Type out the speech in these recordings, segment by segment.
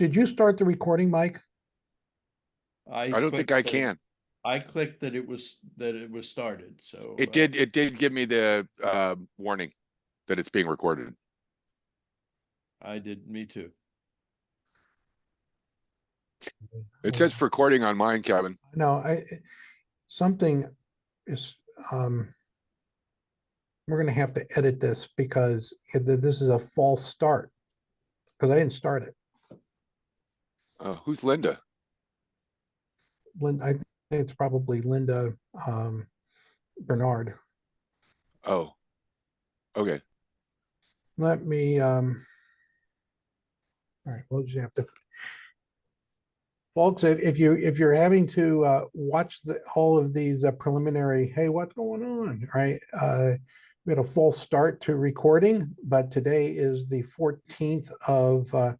Did you start the recording, Mike? I I don't think clicked I that, can. I clicked that it was started, so. It did give me the warning that it's being recorded. I did, me too. It says recording on mine, Kevin. No, something is, we're gonna have to edit this because this is a false start. Because I didn't start it. Who's Linda? I think it's probably Linda Bernard. Oh, okay. Let me all right, we'll just have to, folks, if you're having to watch all of these preliminary, hey, what's going on, right? We had a false start to recording, but today is the 14th of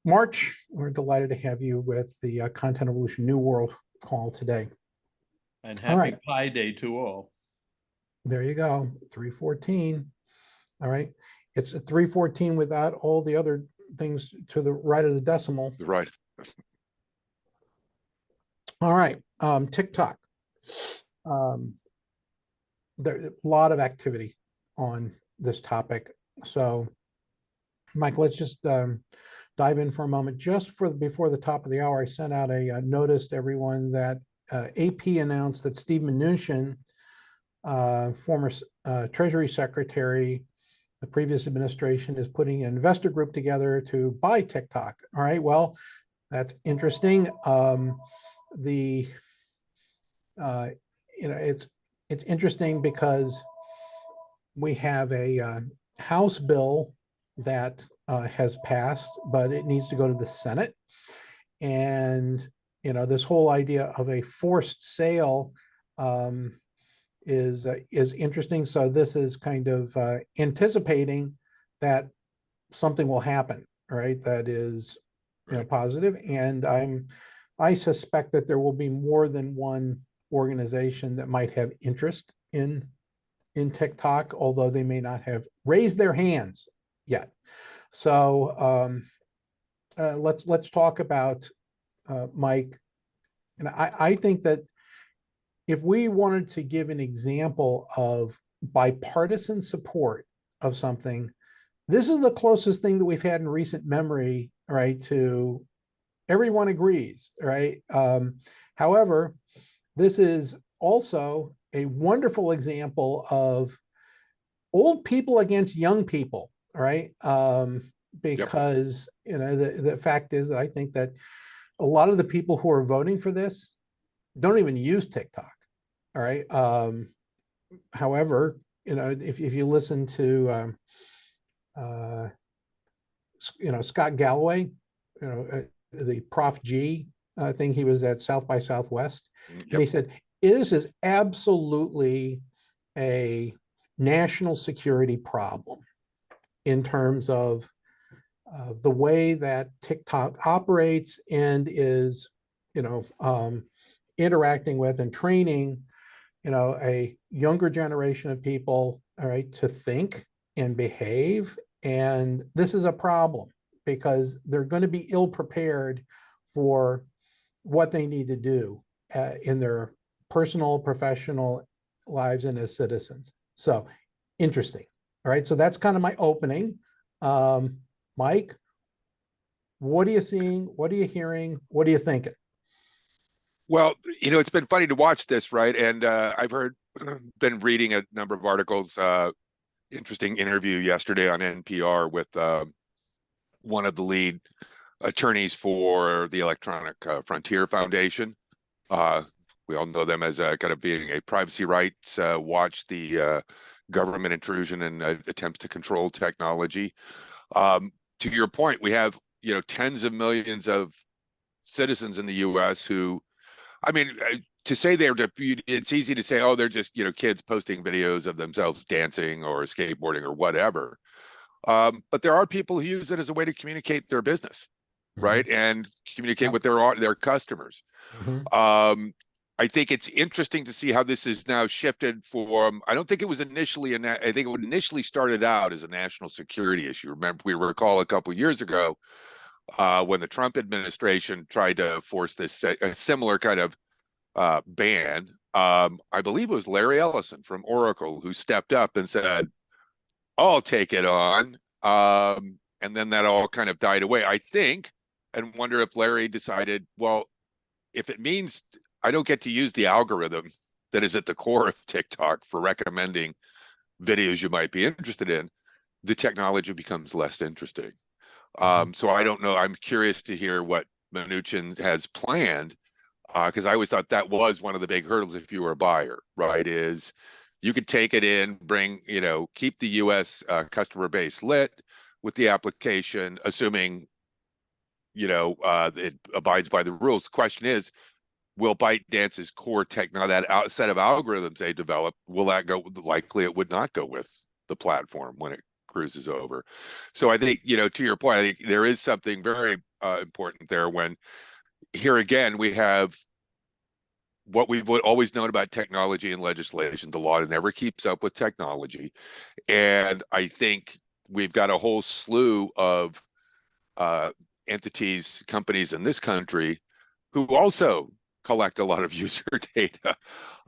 March. We're delighted to have you with the Content Evolution NuWorld call today. And All happy right. Pi Day to all. There you go, 314. All right, it's a 314 without all the other things to the right of the decimal. Right. All right, TikTok. There's a lot of activity on this topic. So, Mike, let's just dive in for a moment. Just before the top of the hour, I sent out a notice to everyone that AP announced that Steve Mnuchin, former Treasury Secretary, the previous administration, is putting an investor group together to buy TikTok. All right, well, that's interesting. It's interesting because we have a House bill that has passed, but it needs to go to the Senate. And this whole idea of a forced sale is interesting. So this is kind of anticipating that something will happen, right? That is positive. And I suspect that there will be more than one organization that might have interest in TikTok, although they may not have raised their hands yet. So let's talk about Mike. And I think that if we wanted to give an example of bipartisan support of something, this is the closest thing that we've had in recent memory, right? To everyone agrees, right? However, this is also a wonderful example of old people against young people, right? Because the fact is that I think that a lot of the people who are voting for this don't even use TikTok. All right. However, if you listen to Scott Galloway, the Prof G thing, he was at South by Southwest, and he said this is absolutely a national security problem in terms of the way that TikTok operates and is, interacting with and training, a younger generation of people, all right, to think and behave. And this is a problem because they're going to be ill prepared for what they need to do in their personal, professional lives and as citizens. So interesting. All right. So that's kind of my opening. Mike, what are you seeing? What are you hearing? What are you thinking? Well, it's been funny to watch this, right? And I've been reading a number of articles, interesting interview yesterday on NPR with one of the lead attorneys for the Electronic Frontier Foundation. We all know them as kind of being a privacy rights watch the government intrusion and attempts to control technology. To your point, we have tens of millions of citizens in the U.S. who, I mean, to say it's easy to say, oh, they're just kids posting videos of themselves dancing or skateboarding or whatever. But there are people who use it as a way to communicate their business, right, and communicate with their customers. I think it's interesting to see how this is now shifted from, I don't think it was initially, I think it initially started out as a national security issue. Remember, we recall a couple of years ago when the Trump administration tried to force this a similar kind of ban. I believe it was Larry Ellison from Oracle who stepped up and said, I'll take it on. And then that all kind of died away, I think, and wonder if Larry decided, well, if it means I don't get to use the algorithm that is at the core of TikTok for recommending videos you might be interested in, the technology becomes less interesting. So I don't know. I'm curious to hear what Mnuchin has planned, because I always thought that was one of the big hurdles if you were a buyer, right? Is you could take it in, bring, keep the U.S. Customer base lit with the application, assuming, it abides by the rules. The question is, will ByteDance's core technology, that set of algorithms they develop, will that go? Likely it would not go with the platform when it cruises over. So I think, to your point, I think there is something very important there when here again, we have what we've always known about technology and legislation. The law never keeps up with technology. And I think we've got a whole slew of entities, companies in this country who also collect a lot of user data.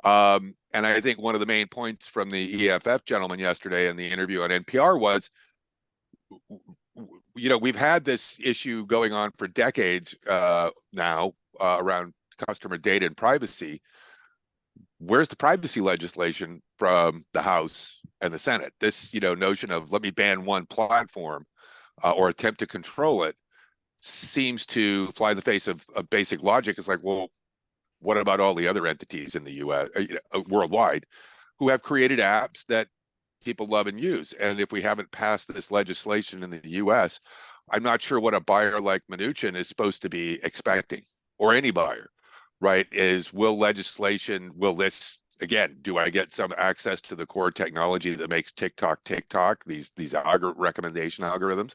And I think one of the main points from the EFF gentleman yesterday in the interview on NPR was, we've had this issue going on for decades now around customer data and privacy. Where's the privacy legislation from the House and the Senate? This, notion of let me ban one platform or attempt to control it seems to fly in the face of basic logic. It's like, well, what about all the other entities in the U.S., worldwide, who have created apps that people love and use? And if we haven't passed this legislation in the U.S., I'm not sure what a buyer like Mnuchin is supposed to be expecting, or any buyer, right? Will this, again, do I get some access to the core technology that makes TikTok, these recommendation algorithms,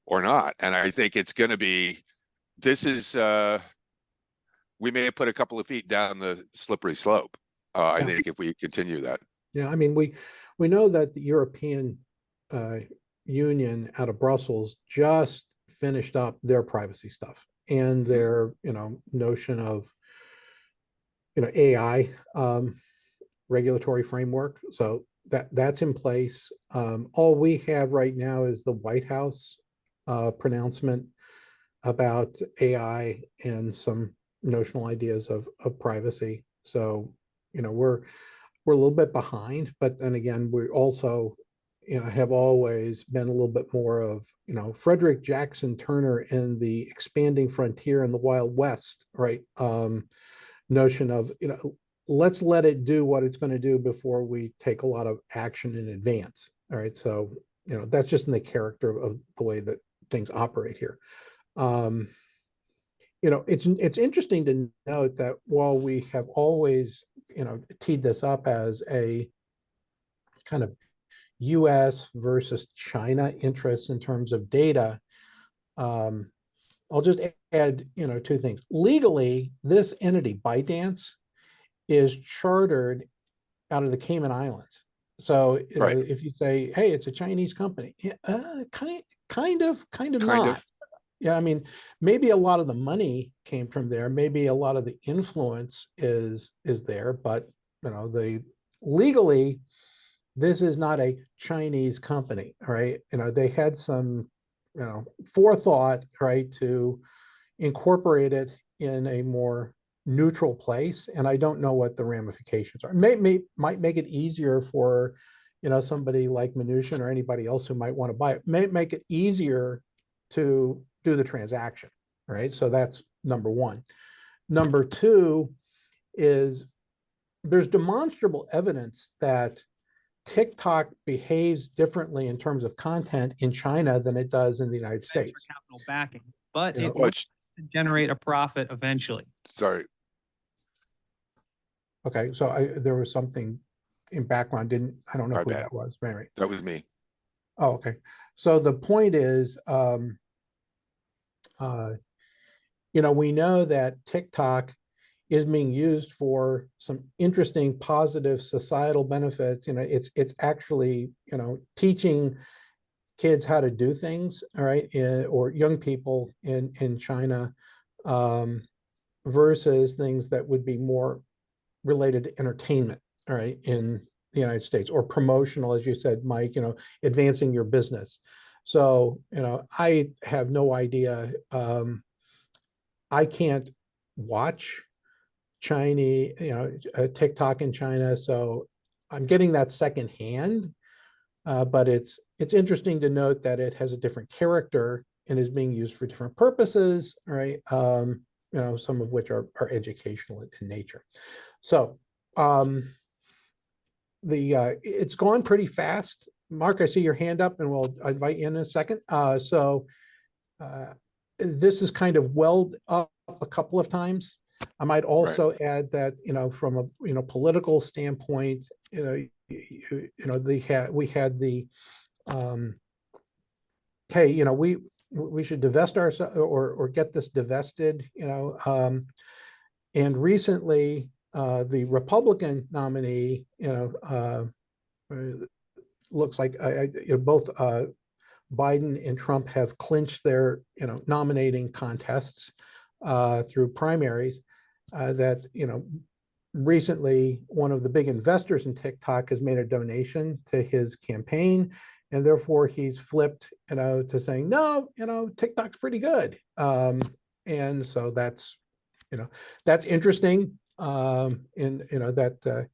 or not? And I think it's going to be, we may have put a couple of feet down the slippery slope. I think if we continue that. Yeah, I mean, we know that the European Union out of Brussels just finished up their privacy stuff and their, notion of, AI regulatory framework. So that's in place. All we have right now is the White House pronouncement about AI and some notional ideas of privacy. So, we're a little bit behind, but then again, we also, have always been a little bit more of, Frederick Jackson Turner in the expanding frontier in the Wild West, right? Notion of, let's let it do what it's going to do before we take a lot of action in advance. All right. So, that's just in the character of the way that things operate here. It's interesting to note that while we have always, teed this up as a kind of US versus China interests in terms of data, I'll just add, two things. Legally, this entity, ByteDance, is chartered out of the Cayman Islands. So, Right. if you say, hey, it's a Chinese company, kind of not. Yeah, I mean, maybe a lot of the money came from there. Maybe a lot of the influence is there, but legally, this is not a Chinese company, right? They had some, forethought, right, to incorporate it in a more neutral place. And I don't know what the ramifications are. Might make it easier for, somebody like Mnuchin or anybody else who might want to buy it. May make it easier to do the transaction, right? So that's number one. Number two is there's demonstrable evidence that TikTok behaves differently in terms of content in China than it does in the United States. Capital backing, but it Well, will generate a profit eventually. sorry. Okay, so there was something in background, I don't know who that was. Right. That was me. Oh, okay. So the point is, we know that TikTok is being used for some interesting positive societal benefits. It's actually, teaching kids how to do things, all right, or young people in China, um, versus things that would be more related to entertainment, all right, in the United States, or promotional, as you said, Mike, advancing your business. So, I have no idea. I can't watch Chinese, TikTok in China, so I'm getting that secondhand. But it's interesting to note that it has a different character and is being used for different purposes, right? Some of which are educational in nature. So it's gone pretty fast. Mark, I see your hand up, and we'll invite you in a second. This is kind of welled up a couple of times. I might also add that, from a political standpoint, we had the hey, we should divest ourselves, or get this divested, and recently the Republican nominee, looks like both Biden and Trump have clinched their nominating contests through primaries. That recently one of the big investors in TikTok has made a donation to his campaign, and therefore he's flipped to saying, no, TikTok's pretty good. And so that's interesting. That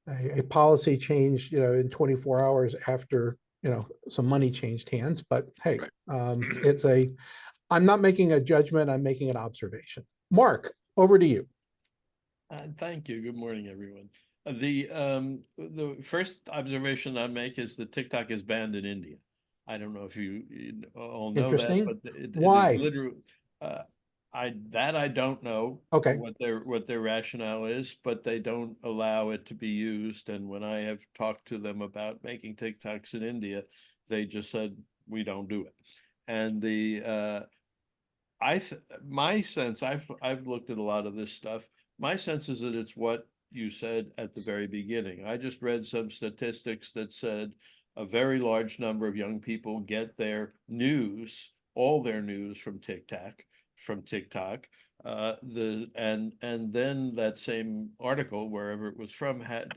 a policy change in 24 hours after some money changed hands. But hey, I'm not making a judgment, I'm making an observation. Mark, over to you. Thank you. Good morning, everyone. The first observation I make is that TikTok is banned in India. I don't know if you all know Interesting. that, but Why? it is literally, I don't know. Okay. What their rationale is, but they don't allow it to be used. And when I have talked to them about making TikToks in India, they just said we don't do it. And my sense, I've looked at a lot of this stuff. My sense is that it's what you said at the very beginning. I just read some statistics that said a very large number of young people get their news, all their news from TikTok. And then that same article, wherever it was from, had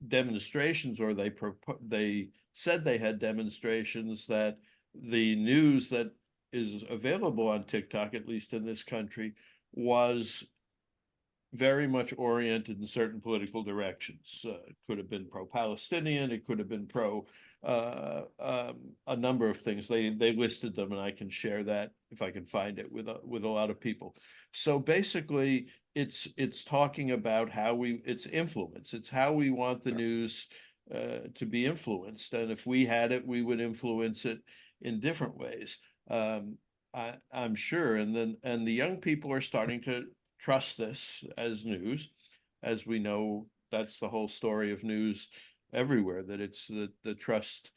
demonstrations, or they said they had demonstrations that the news that is available on TikTok, at least in this country, was very much oriented in certain political directions. It could have been pro-Palestinian, it could have been pro a number of things. They listed them, and I can share that if I can find it with a lot of people. So basically, it's talking about it's influence. It's how we want the news to be influenced, and if we had it, we would influence it in different ways. I'm sure, and the young people are starting to trust this as news. As we know, that's the whole story of news everywhere, that it's the trust,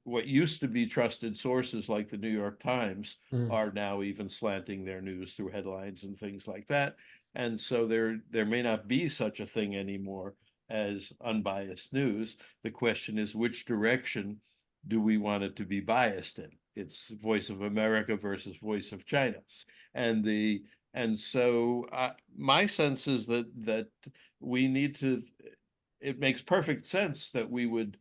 what used to be trusted sources like the New York Times are now even slanting their news through headlines and things like that. And so there may not be such a thing anymore as unbiased news. The question is, which direction do we want it to be biased in? It's Voice of America versus Voice of China. And so my sense is that we need to, it makes perfect sense that we would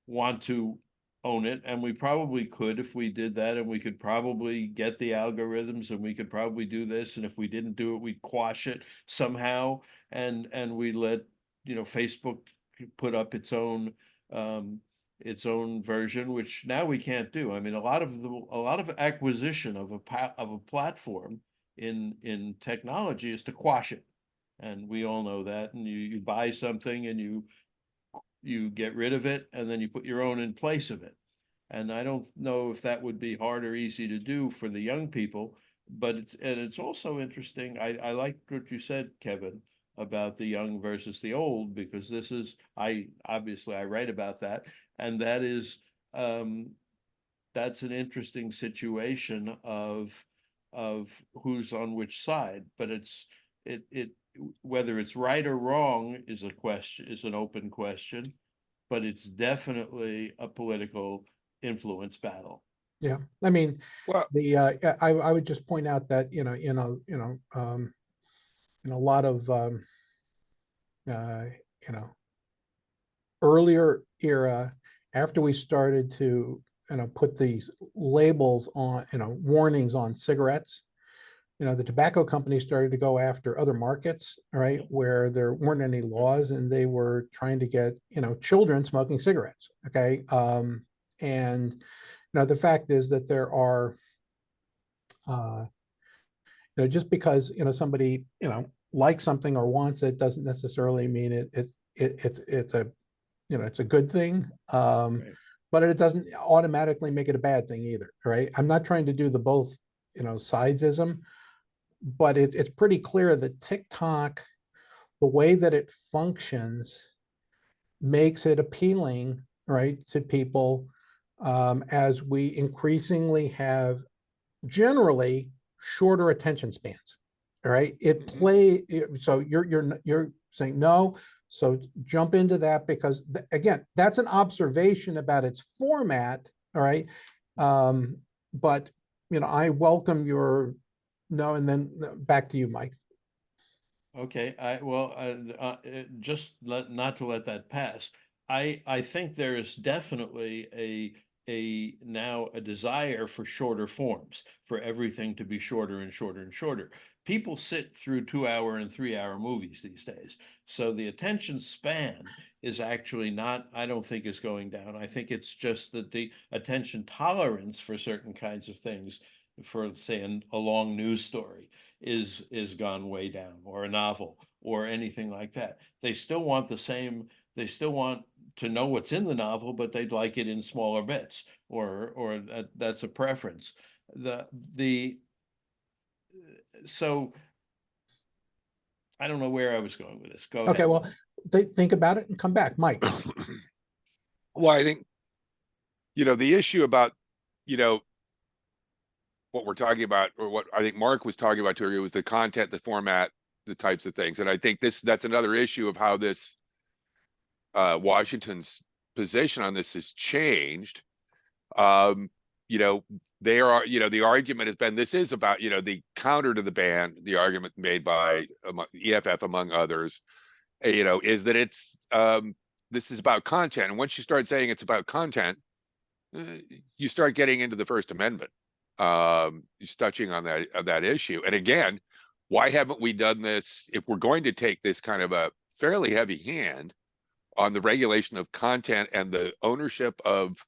want to own it, and we probably could if we did that, and we could probably get the algorithms, and we could probably do this, and if we didn't do it, we'd quash it somehow, and we let Facebook put up its own version, which now we can't do. I mean, a lot of acquisition of a platform in technology is to quash it, and we all know that. And you buy something and you get rid of it, and then you put your own in place of it. And I don't know if that would be hard or easy to do for the young people, but it's also interesting. I like what you said, Kevin, about the young versus the old, because this is, I write about that, and that is that's an interesting situation of who's on which side. But it whether it's right or wrong is an open question. but it's definitely a political influence battle. Yeah, I mean, Well, I would just point out that, in a lot of, uh, you know, earlier era, after we started to, put these labels on, warnings on cigarettes, the tobacco companies started to go after other markets, right, where there weren't any laws, and they were trying to get, children smoking cigarettes. Okay. And, the fact is that there are, just because, somebody, likes something or wants it doesn't necessarily mean it's a, it's a good thing. Right. But it doesn't automatically make it a bad thing either, right? I'm not trying to do the both, sidesism, but it's pretty clear that TikTok, the way that it functions, makes it appealing, right, to people, as we increasingly have generally shorter attention spans. All right, so you're saying no, so jump into that, because again, that's an observation about its format. All right, but I welcome your no, and then back to you, Mike. Okay, just not to let that pass. I think there is definitely a now a desire for shorter forms, for everything to be shorter and shorter and shorter. People sit through 2 hour and 3 hour movies these days. So the attention span is actually not, I don't think, is going down. I think it's just that the attention tolerance for certain kinds of things, for say a long news story, is gone way down, or a novel or anything like that. They still want they still want to know what's in the novel, but they'd like it in smaller bits, or that's a preference. The So I don't know where I was going with this. Go Okay, ahead. well, think about it and come back, Mike. well, I think, the issue about, you know, what we're talking about, or what I think Mark was talking about earlier, was the content, the format, the types of things. And I think that's another issue of how this Washington's position on this has changed. Um, they are, the argument has been, this is about, the counter to the ban, the argument made by EFF among others, is that this is about content. And once you start saying it's about content, you start getting into the First Amendment. Just touching on that issue. And again, why haven't we done this, if we're going to take this kind of a fairly heavy hand on the regulation of content and the ownership of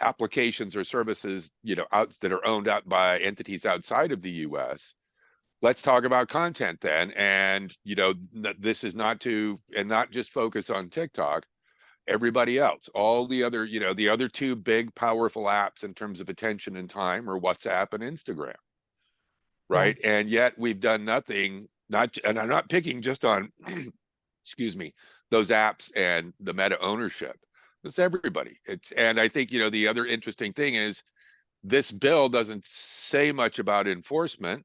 applications or services, that are owned out by entities outside of the US? Let's talk about content then. And, this is not just focus on TikTok, everybody else, all the other, the other two big powerful apps in terms of attention and time are WhatsApp and Instagram, right? Yeah. And yet we've done nothing, and I'm not picking just on excuse me, those apps and the meta ownership. It's everybody. And I think, the other interesting thing is, this bill doesn't say much about enforcement,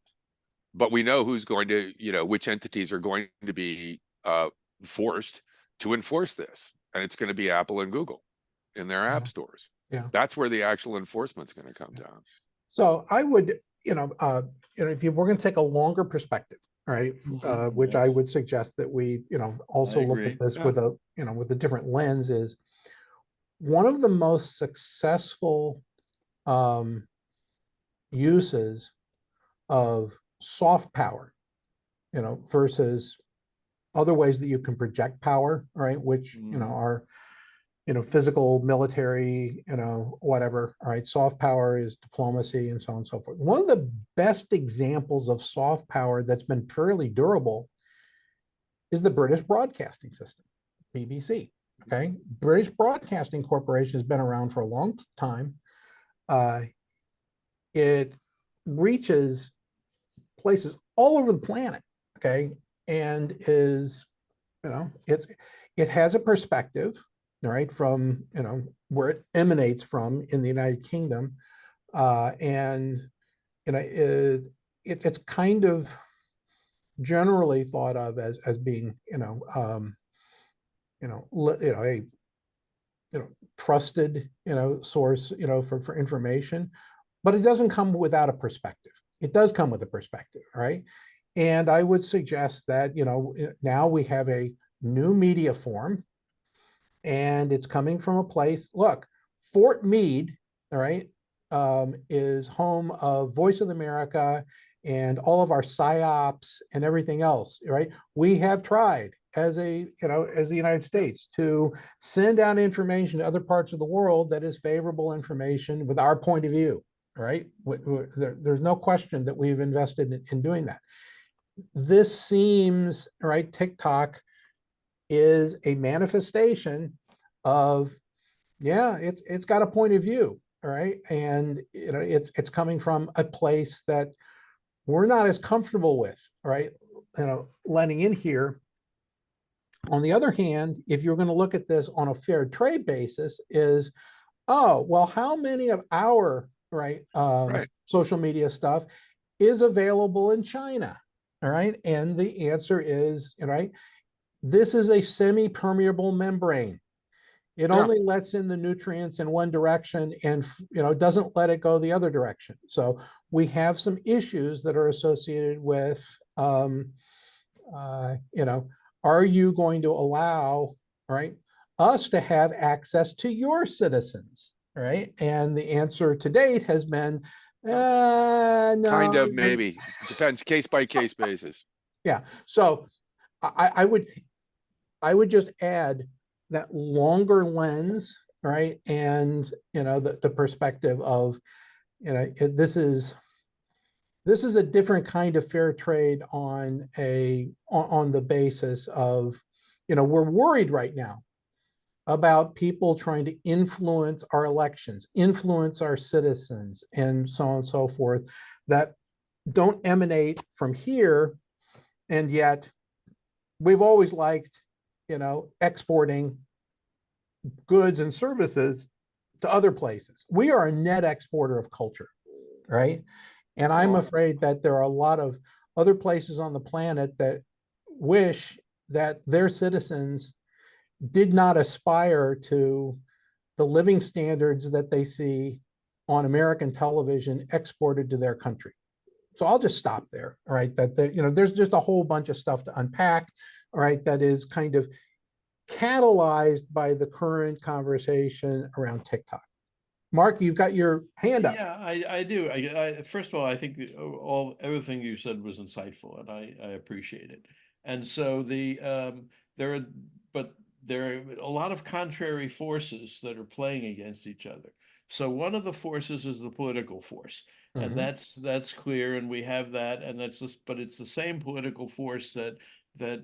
but we know who's going to, which entities are going to be forced to enforce this. And it's going to be Apple and Google in their app stores. Yeah. That's where the actual enforcement's going to come down. So I would, if you were going to take a longer perspective, right, which I would suggest that we, also look at this with a, with a different lens, is one of the most successful uses of soft power, versus other ways that you can project power, right, which, are, physical, military, whatever. All right. Soft power is diplomacy and so on and so forth. One of the best examples of soft power that's been fairly durable is the British Broadcasting System, BBC. Okay. British Broadcasting Corporation has been around for a long time. It reaches places all over the planet. Okay. And is, it has a perspective, right, from, where it emanates from in the United Kingdom. And, it's kind of generally thought of as being, a trusted, source, for information, but it doesn't come without a perspective. It does come with a perspective, right? And I would suggest that, now we have a new media form, and it's coming from a place. Look, Fort Meade, all right, is home of Voice of America and all of our psyops and everything else, right? We have tried as as the United States to send out information to other parts of the world that is favorable information with our point of view, right? There's no question that we've invested in doing that. This seems, right, TikTok is a manifestation of, yeah, it's got a point of view, all right, and it's coming from a place that we're not as comfortable with, right, letting in here. On the other hand, if you're going to look at this on a fair trade basis, is, oh well, how many of our right, Right. social media stuff is available in China, all right, and the answer is, right, this is a semi-permeable membrane. It Yeah. only lets in the nutrients in one direction and doesn't let it go the other direction. So we have some issues that are associated with, are you going to allow, right, us to have access to your citizens, right? And the answer to date has been, no. Kind of, maybe. Depends, case by case basis. Yeah. So I would just add that longer lens, right? And, the perspective of, this is a different kind of fair trade on the basis of, we're worried right now about people trying to influence our elections, influence our citizens, and so on and so forth, that don't emanate from here. And yet we've always liked, exporting goods and services to other places. We are a net exporter of culture, right? And I'm afraid that there are a lot of other places on the planet that wish that their citizens did not aspire to the living standards that they see on American television exported to their country. So I'll just stop there, all right? That there's just a whole bunch of stuff to unpack, all right, that is kind of catalyzed by the current conversation around TikTok. Mark, you've got your hand up. Yeah, I do. First of all, I think everything you said was insightful, and I appreciate it. And so there are a lot of contrary forces that are playing against each other. So one of the forces is the political force, and that's clear, and we have that, and but it's the same political force that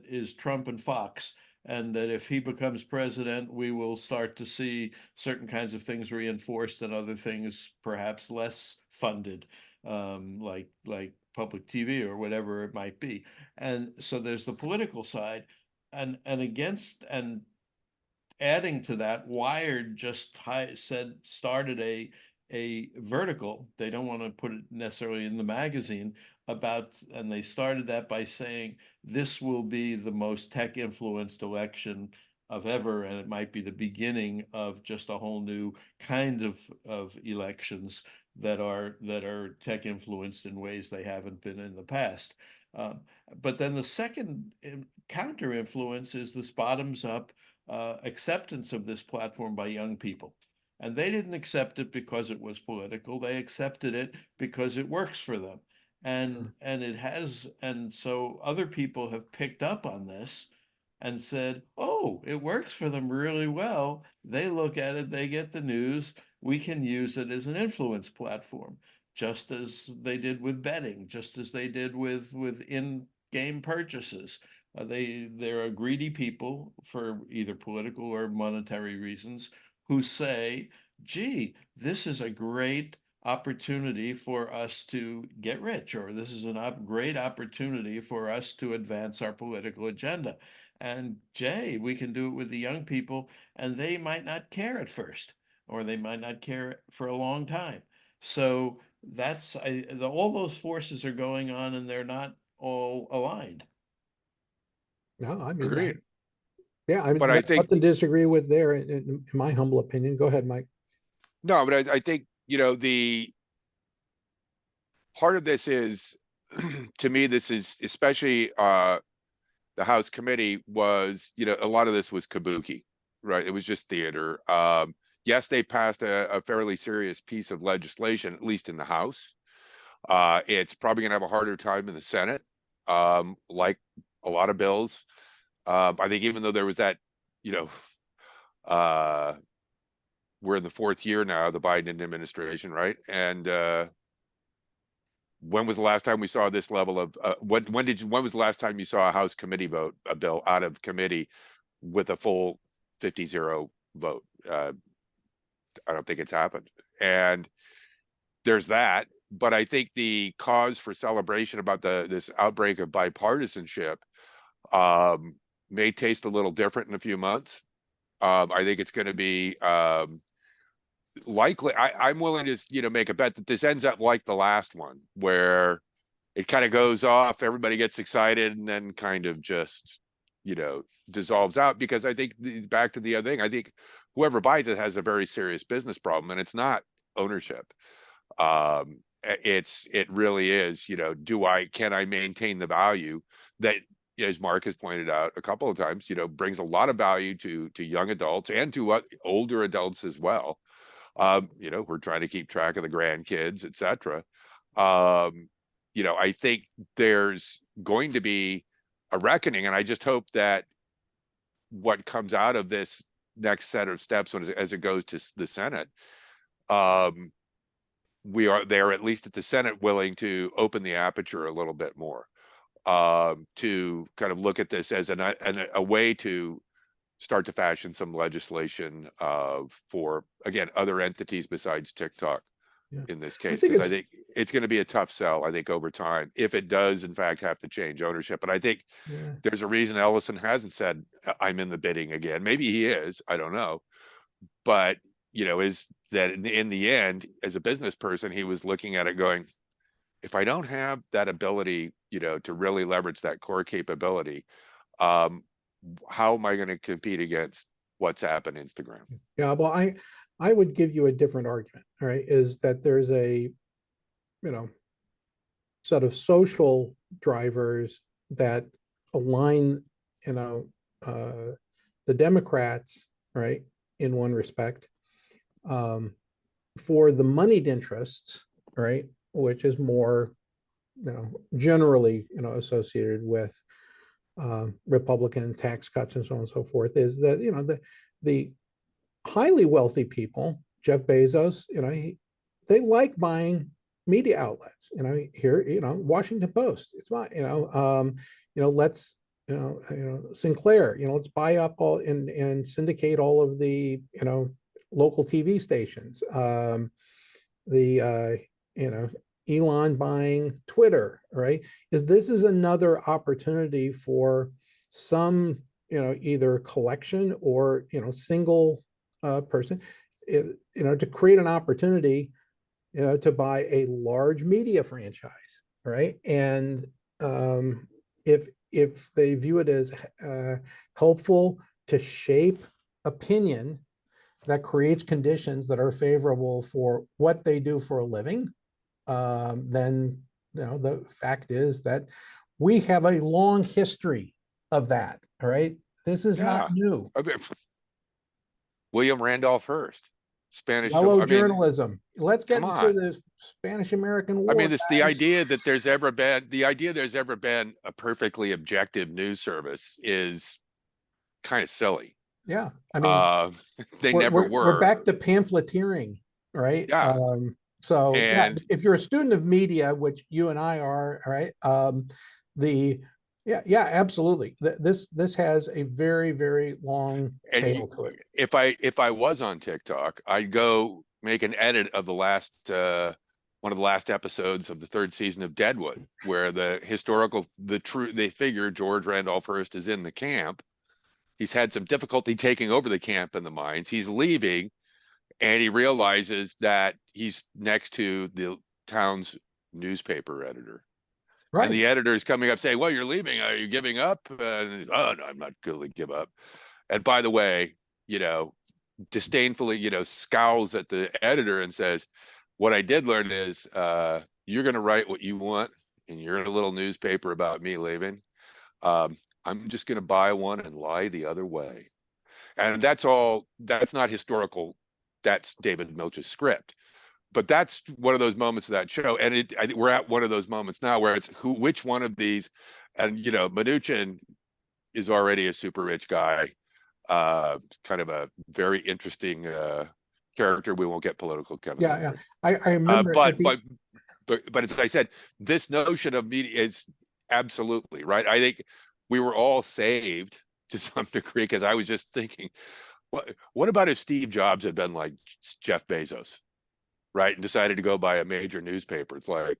is Trump and Fox. And that if he becomes president, we will start to see certain kinds of things reinforced and other things perhaps less funded, like public TV or whatever it might be. And so there's the political side, and adding to that, Wired just started a vertical. They don't want to put it necessarily in the magazine and they started that by saying this will be the most tech influenced election of ever, and it might be the beginning of just a whole new kind of elections that are tech influenced in ways they haven't been in the past. But then the second counter influence is this bottoms up acceptance of this platform by young people. And they didn't accept it because it was political. They accepted it because it works for them. And so other people have picked up on this and said, oh, it works for them really well. They look at it, they get the news. We can use it as an influence platform, just as they did with betting, just as they did with in-game purchases. There are greedy people for either political or monetary reasons who say, gee, this is a great opportunity for us to get rich, or this is a great opportunity for us to advance our political agenda. And Jay, we can do it with the young people, and they might not care at first, or they might not care for a long time. So all those forces are going on, and they're not all aligned. No, I mean, Agreed. Yeah, I mean, But I think, nothing to disagree with there, in my humble opinion. Go ahead, Mike. no, but I think, you know, the part of this is, to me, this is especially the House committee was, you know, a lot of this was kabuki, right? It was just theater. Yes, they passed a fairly serious piece of legislation, at least in the House. It's probably going to have a harder time in the Senate, like a lot of bills. I think even though there was that, you know, we're in the 4th year now, the Biden administration, right? And when was the last time we saw this level of when was the last time you saw a House committee vote a bill out of committee with a full 50-0 vote? I don't think it's happened. And there's that. But I think the cause for celebration about this outbreak of bipartisanship may taste a little different in a few months. I think it's going to be likely. I'm willing to, you know, make a bet that this ends up like the last one, where it kind of goes off, everybody gets excited, and then kind of just, you know, dissolves out. Because I think back to the other thing, I think whoever buys it has a very serious business problem, and it's not ownership. It really is, you know, can I maintain the value that, as Mark has pointed out a couple of times, you know, brings a lot of value to young adults and to older adults as well. You know, we're trying to keep track of the grandkids, etc. You know, I think there's going to be a reckoning, and I just hope that what comes out of this next set of steps as it goes to the Senate, we are there, at least at the Senate, willing to open the aperture a little bit more, to kind of look at this as a way to start to fashion some legislation for, again, other entities besides TikTok. Yeah. In this case, think because I it's- think it's going to be a tough sell, I think, over time, if it does in fact have to change ownership. And I think Yeah. there's a reason Ellison hasn't said I'm in the bidding again. Maybe he is, I don't know. But, you know, is that in the end, as a business person, he was looking at it going, if I don't have that ability, you know, to really leverage that core capability, how am I going to compete against WhatsApp and Instagram? Yeah, well, I would give you a different argument, all right, is that there's a, you know, set of social drivers that align, you know, the Democrats, right, in one respect, for the moneyed interests, right, which is more, you know, generally, you know, associated with Republican tax cuts and so on and so forth, is that, you know, the highly wealthy people, Jeff Bezos, you know, they like buying media outlets. You know, here, you know, Washington Post, it's fine. You know, let's, Sinclair, you know, let's buy up all and syndicate all of the, you know, local TV stations. You know, Elon buying Twitter, right? This is another opportunity for some, you know, either collection or, you know, single person, you know, to create an opportunity, you know, to buy a large media franchise, right? And if they view it as helpful to shape opinion that creates conditions that are favorable for what they do for a living, then, you know, the fact is that we have a long history of that. All right, this is not new. I mean, William Randolph Hearst, Spanish. Yellow I mean, journalism. Let's get come into on. the Spanish-American War. I mean, the guys. idea that there's ever been a perfectly objective news service is kind of silly. Yeah, I mean, they never were. We're back to pamphleteering, right? Yeah. So yeah, And if you're a student of media, which you and I are, all right, yeah, absolutely. This has a very, very long tail to it. if I was on TikTok, I'd go make an edit of the last one of the last episodes of the 3rd season of Deadwood, where they figure George Randolph Hearst is in the camp. He's had some difficulty taking over the camp in the mines. He's leaving, and he realizes that he's next to the town's newspaper editor. Right. And the editor is coming up saying, well, you're leaving. Are you giving up? Oh, no, I'm not going to give up. And by the way, you know, disdainfully, you know, scowls at the editor and says, what I did learn is you're going to write what you want and you're in a little newspaper about me leaving. I'm just going to buy one and lie the other way. And that's all, that's not historical. That's David Milch's script. But that's one of those moments of that show. And we're at one of those moments now where it's which one of these, and, you know, Mnuchin is already a super rich guy, kind of a very interesting character. We won't get political, Kevin. Yeah. I remember but as I said, this notion of media is absolutely right. I think we were all saved to some degree, because I was just thinking, what about if Steve Jobs had been like Jeff Bezos, right, and decided to go buy a major newspaper? It's like,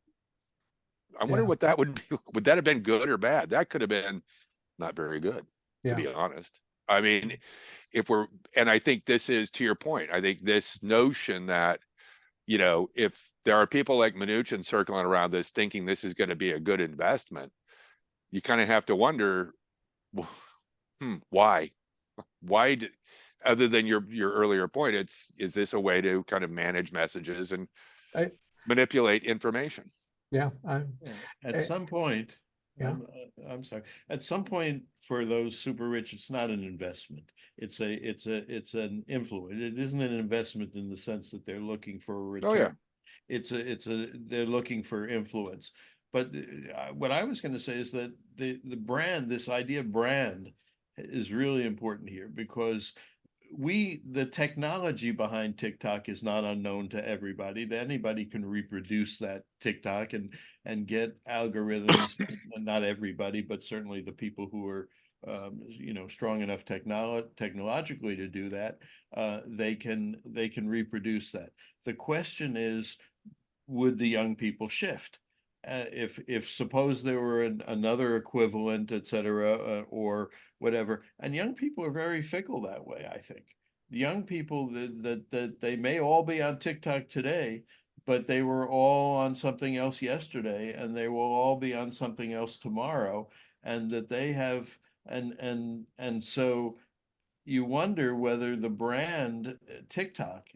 I wonder what that would be. Would that have been good or bad? That could have been not very good, to be honest. I mean, and I think this is, to your point, I think this notion that, you know, if there are people like Mnuchin circling around this thinking this is going to be a good investment, you kind of have to wonder, well, why? Other than your earlier point, is this a way to kind of manage messages and manipulate information? At some point, I'm sorry. At some point, for those super rich, it's not an investment. It's an influence. It isn't an investment in the sense that they're looking for a return. Oh yeah. They're looking for influence. But what I was going to say is that the brand, this idea of brand, is really important here, because the technology behind TikTok is not unknown to everybody. Anybody can reproduce that TikTok and get algorithms. Not everybody, but certainly the people who are you know, strong enough technologically to do that, they can reproduce that. The question is, would the young people shift? If suppose there were another equivalent, et cetera, or whatever, and young people are very fickle that way. I think the young people that they may all be on TikTok today, but they were all on something else yesterday, and they will all be on something else tomorrow, and that they have, and so you wonder whether the brand TikTok,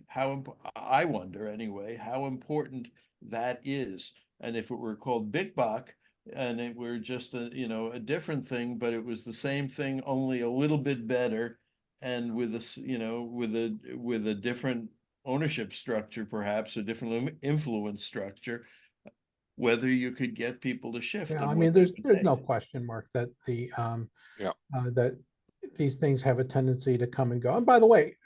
I wonder anyway, how important that is. And if it were called Big Buck, and it were just a different thing, but it was the same thing, only a little bit better, and with a different ownership structure, perhaps a different influence structure, whether you could get people to shift. I mean, there's no question, Mark, that that these things have a tendency to come and go. And by the way,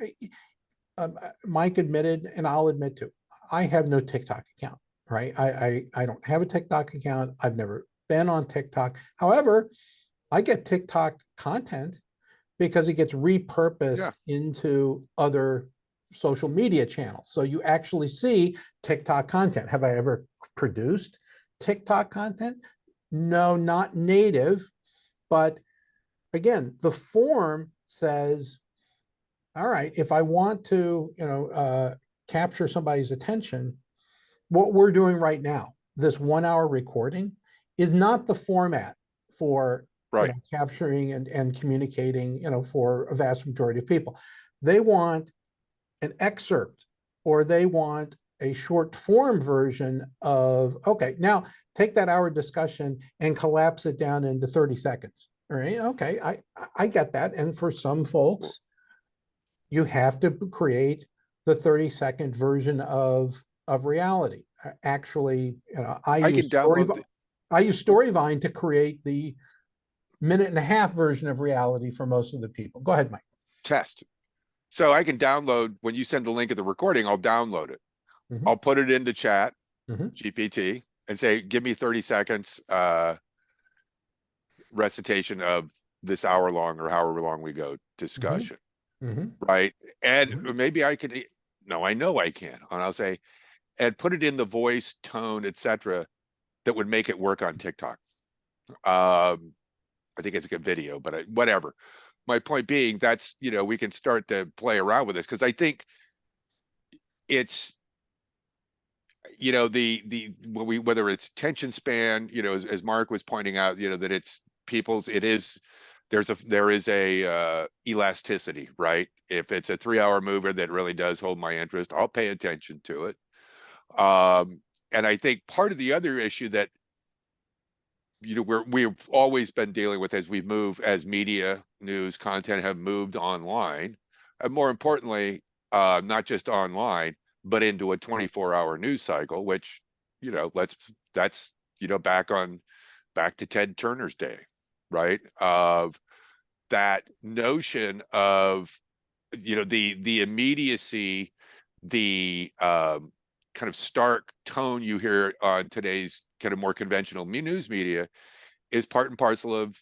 Mike admitted, and I'll admit too, I have no TikTok account, right? I don't have a TikTok account. I've never been on TikTok. However, I get TikTok content because it gets repurposed into other social media channels. So you actually see TikTok content. Have I ever produced TikTok content? No, not native, but again, the form says, all right, if I want to, capture somebody's attention, what we're doing right now, this 1 hour recording, is not the format for capturing and communicating, for a vast majority of people. They want an excerpt, or they want a short form version of, okay, now take that hour discussion and collapse it down into 30 seconds. All right. Okay. I get that. And for some folks, you have to create the 30-second version of reality. Actually, I use Storyvine to create the 1.5-minute version of reality for most of the people. Go ahead, Mike. Test. So I can download, when you send the link of the recording, I'll download it. I'll put it into chat, GPT, and say, give me 30 seconds recitation of this hour-long or however long we go discussion, right? And maybe I could, I know I can, and I'll say, and put it in the voice, tone, etc., that would make it work on TikTok. I think it's a good video, but whatever. My point being, that's, we can start to play around with this, because I think it's, whether it's attention span, as Mark was pointing out, that it's people's, there is a elasticity, right? If it's a 3-hour mover that really does hold my interest, I'll pay attention to it. And I think part of the other issue that we've always been dealing with as media news content have moved online, and more importantly, not just online, but into a 24-hour news cycle, which, that's, back to Ted Turner's day, right? Of that notion of, the immediacy, the kind of stark tone you hear on today's kind of more conventional news media is part and parcel of,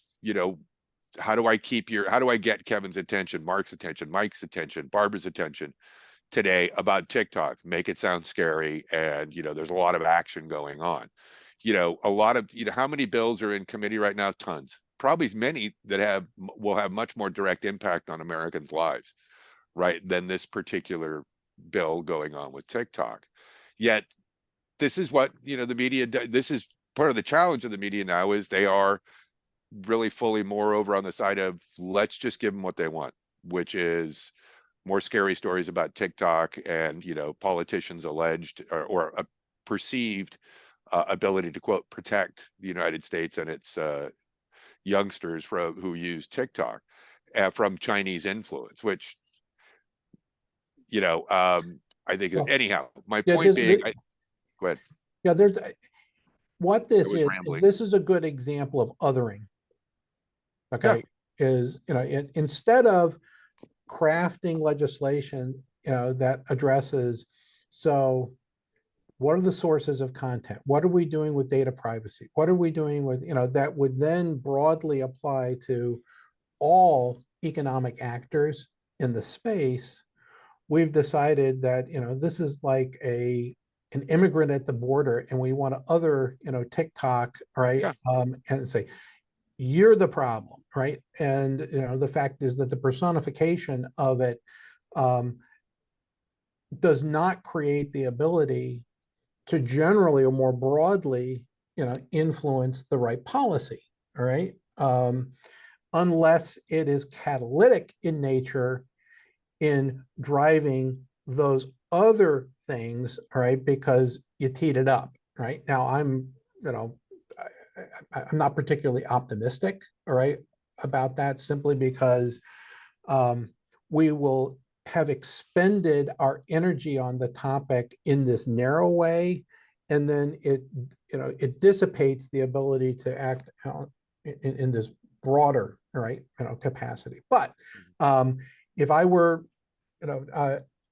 how do I get Kevin's attention, Mark's attention, Mike's attention, Barbara's attention today about TikTok, make it sound scary, and there's a lot of action going on. A lot of, how many bills are in committee right now? Tons. Probably many that will have much more direct impact on Americans' lives, right, than this particular bill going on with TikTok. Yet this is what, the media, this is part of the challenge of the media now, is they are really fully more over on the side of, let's just give them what they want, which is more scary stories about TikTok and, politicians' alleged or a perceived ability to, quote, protect the United States and its youngsters who use TikTok from Chinese influence, which, I think, Well, anyhow, my yeah, point being, go ahead. yeah, there's, what I this was is rambling. this is a good example of othering. Okay. Is, instead of crafting legislation, that addresses, so what are the sources of content? What are we doing with data privacy? What are we doing with, that would then broadly apply to all economic actors in the space. We've decided that, this is like an immigrant at the border, and we want to other, TikTok, right? Yeah. And say, you're the problem, right? And, the fact is that the personification of it does not create the ability to generally or more broadly, influence the right policy, all right? Unless it is catalytic in nature in driving those other things, all right, because you teed it up, right? Now I'm not particularly optimistic, all right, about that, simply because we will have expended our energy on the topic in this narrow way, and then it dissipates the ability to act in this broader, right, capacity. But if I were,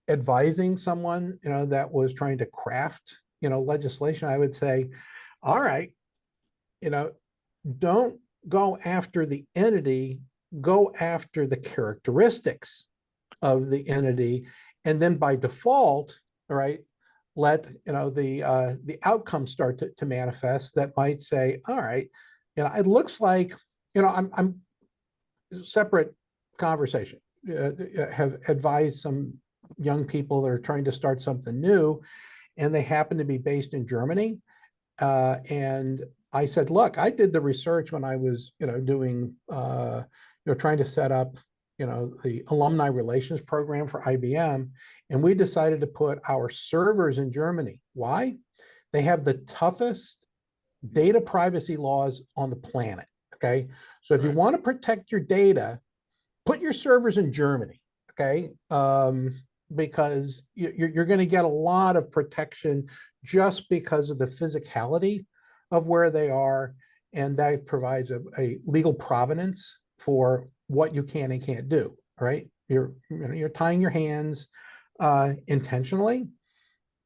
advising someone, that was trying to craft, legislation, I would say, all right, don't go after the entity, go after the characteristics of the entity, and then by default, all right, let the outcome start to manifest that might say, all right, it looks like, I'm separate conversation, have advised some young people that are trying to start something new, and they happen to be based in Germany. And I said, look, I did the research when I was, doing, trying to set up, the alumni relations program for IBM. And we decided to put our servers in Germany. Why? They have the toughest data privacy laws on the planet. Okay. So if you want to protect your data, put your servers in Germany. Okay. Because you're going to get a lot of protection just because of the physicality of where they are. And that provides a legal provenance for what you can and can't do, right? You're tying your hands intentionally,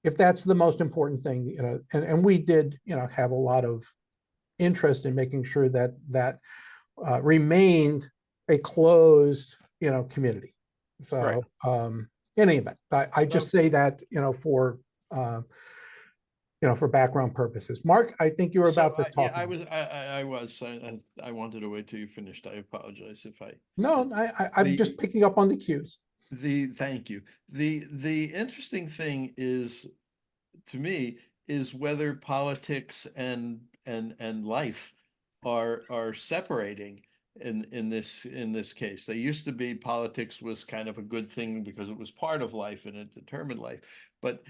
if that's the most important thing, and we did, have a lot of interest in making sure that remained a closed, community. So, in any event, I just say that, for for background purposes. Mark, I think you were about to talk. Yeah, I was. I wanted to wait till you finished. I apologize if I. No, I'm just picking up on the cues. Thank you. The interesting thing is, to me, is whether politics and life are separating. in this case. They used to be politics was kind of a good thing because it was part of life and it determined life. But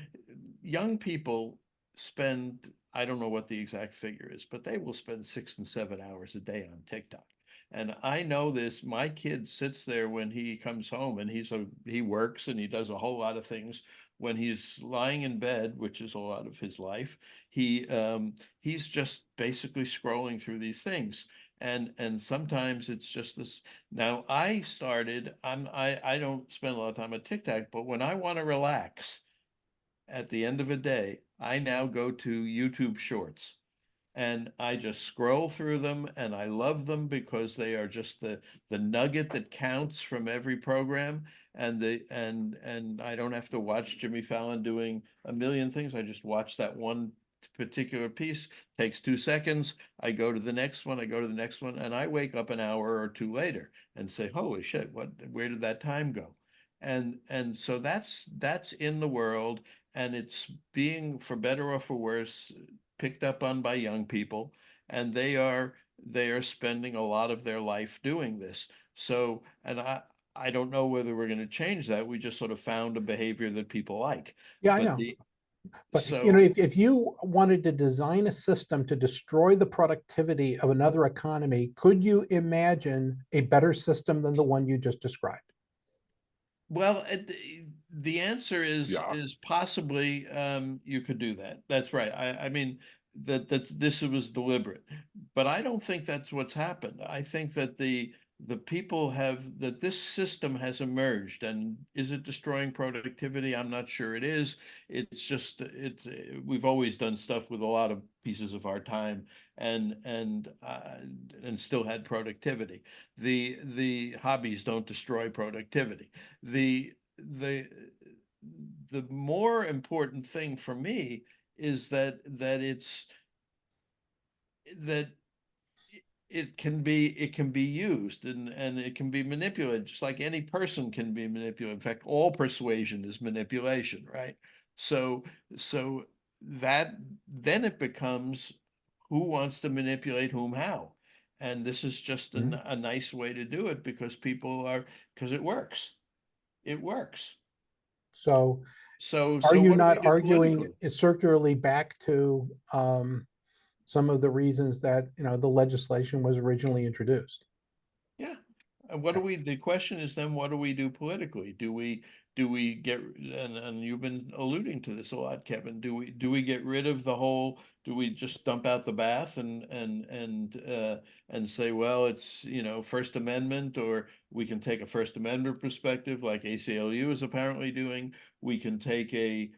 young people spend, I don't know what the exact figure is, but they will spend 6 and 7 hours a day on TikTok. And I know this, my kid sits there when he comes home and he works and he does a whole lot of things. When he's lying in bed, which is a lot of his life, he's just basically scrolling through these things. And sometimes it's just this. Now I don't spend a lot of time on TikTok, but when I want to relax at the end of a day, I now go to YouTube Shorts and I just scroll through them and I love them because they are just the nugget that counts from every program. And I don't have to watch Jimmy Fallon doing a million things. I just watch that one particular piece, takes 2 seconds. I go to the next one, I go to the next one, and I wake up an hour or two later and say, holy shit, where did that time go? And so that's in the world, and it's being, for better or for worse, picked up on by young people, and they are spending a lot of their life doing this. So, and I don't know whether we're going to change that. We just sort of found a behavior that people like. Yeah, I But know. the But you know, so if you wanted to design a system to destroy the productivity of another economy, could you imagine a better system than the one you just described? Well, the answer Yeah. is possibly you could do that. That's right. I mean that this was deliberate, but I don't think that's what's happened. I think that the people have that this system has emerged, and is it destroying productivity? I'm not sure it is. It's just we've always done stuff with a lot of pieces of our time and still had productivity. The hobbies don't destroy productivity. The the more important thing for me is that it can be used and it can be manipulated just like any person can be manipulated. In fact, all persuasion is manipulation, right? So so that then it becomes who wants to manipulate whom how. And this is just Mhm. a nice way to do it because it works. It works. So are So you what do we not do arguing politically? circularly back to some of the reasons that, the legislation was originally introduced? Yeah. And the question is then, what do we do politically? Do we get, and you've been alluding to this a lot, Kevin, do we get rid of the whole, do we just dump out the bath and say, well, it's, First Amendment, or we can take a First Amendment perspective like ACLU is apparently doing. We can take a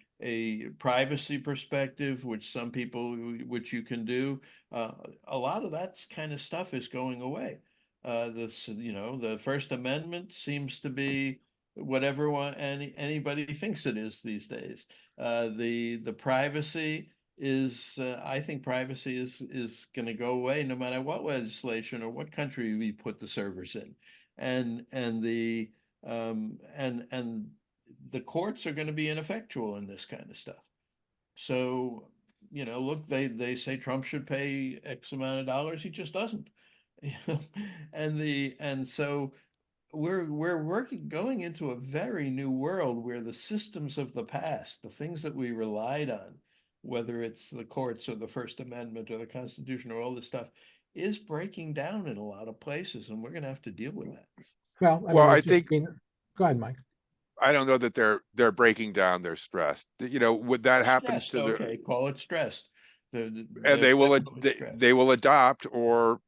privacy perspective, which some people, which you can do. A lot of that kind of stuff is going away. The First Amendment seems to be whatever anybody thinks it is these days. The privacy is, I think privacy is going to go away no matter what legislation or what country we put the servers in, and the courts are going to be ineffectual in this kind of stuff. So, look, they say Trump should pay X amount of dollars. He just doesn't. And so we're working going into a very new world where the systems of the past, the things that we relied on, whether it's the courts or the First Amendment or the Constitution or all this stuff, is breaking down in a lot of places, and we're going to have to deal with that. Well, I Well, mean, I it's just think been, go ahead, Mike. I don't know that they're breaking down. They're stressed. When that happens Stressed, to the okay, call it stressed. and They're definitely they stressed. will adopt, or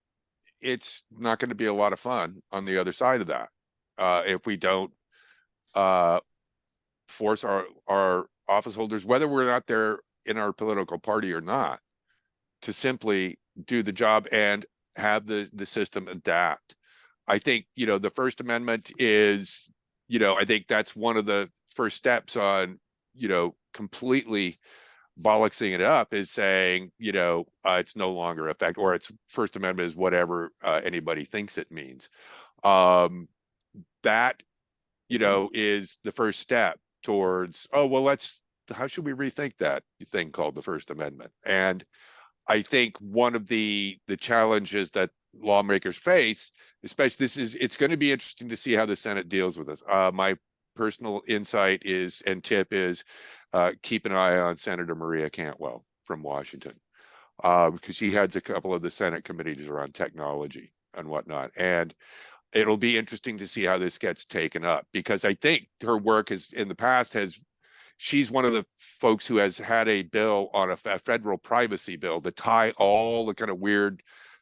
it's not going to be a lot of fun on the other side of that if we don't uh, force our office holders, whether we're not there in our political party or not, to simply do the job and have the system adapt. I think the First Amendment is, I think that's one of the first steps on completely bollocksing it up, is saying it's no longer effect, or it's First Amendment is whatever anybody thinks it means. That is the first step towards, oh well, how should we rethink that thing called the First Amendment? And I think one of the challenges that lawmakers face, especially it's going to be interesting to see how the Senate deals with this. My personal insight is, and tip is, keep an eye on Senator Maria Cantwell from Washington, because she heads a couple of the Senate committees around technology and whatnot. And it'll be interesting to see how this gets taken up, because I think her work has in the past she's one of the folks who has had a bill on a federal privacy bill to tie all the kind of weird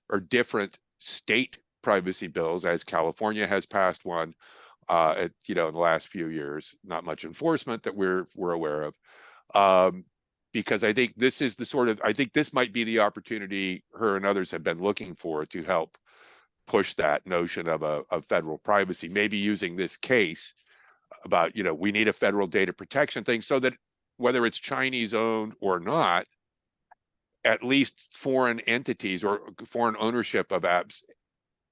or different state privacy bills, as California has passed one, in the last few years. Not much enforcement that we're aware of. Because I think this is I think this might be the opportunity her and others have been looking for to help push that notion of federal privacy, maybe using this case about, we need a federal data protection thing, so that whether it's Chinese owned or not, at least foreign entities or foreign ownership of apps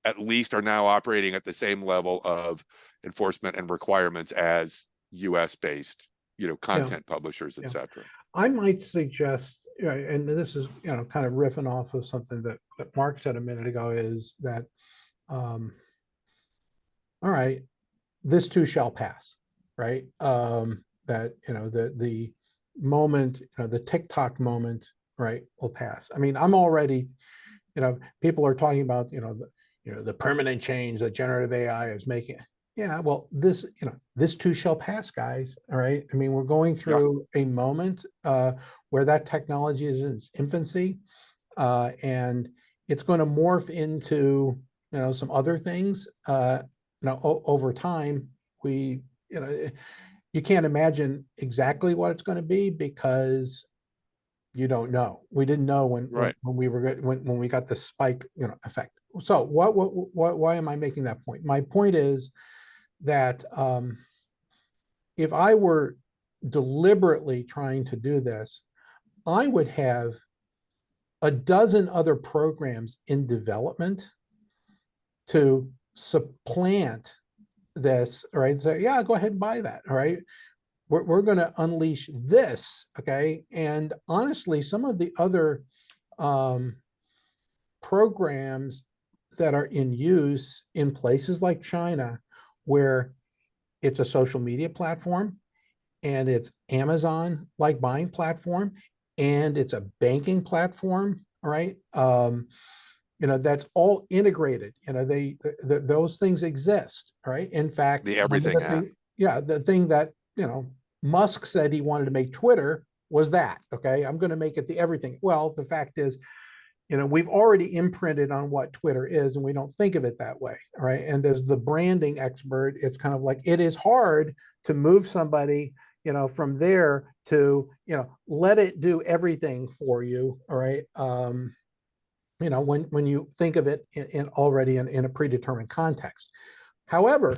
at least are now operating at the same level of enforcement and requirements as US based, content publishers, Yeah. etc. I might suggest, and this is, kind of riffing off of something that Mark said a minute ago, is that, all right, this too shall pass, right? That, the moment, the TikTok moment, right, will pass. I mean, I'm already, people are talking about, the permanent change that generative AI is making. Yeah, well, this too shall pass, guys. All right. I mean, we're going through a moment where that technology is in its infancy, and it's going to morph into, some other things. Over time, you can't imagine exactly what it's going to be, because you don't know. We didn't know when we got the spike, effect. So why am I making that point? My point is that if I were deliberately trying to do this, I would have a dozen other programs in development to supplant this. All right. So yeah, go ahead and buy that. All right. We're going to unleash this. Okay. And honestly, some of the other programs that are in use in places like China, where it's a social media platform, and it's Amazon like buying platform, and it's a banking platform, right? That's all integrated. Those things exist, right? In fact, The everything app. The thing that Musk said he wanted to make Twitter was that. Okay, I'm going to make it the everything. Well, the fact is, we've already imprinted on what Twitter is, and we don't think of it that way, right? And as the branding expert, it's kind of like, it is hard to move somebody, from there to, let it do everything for you, all right? When you think of it already in a predetermined context. However,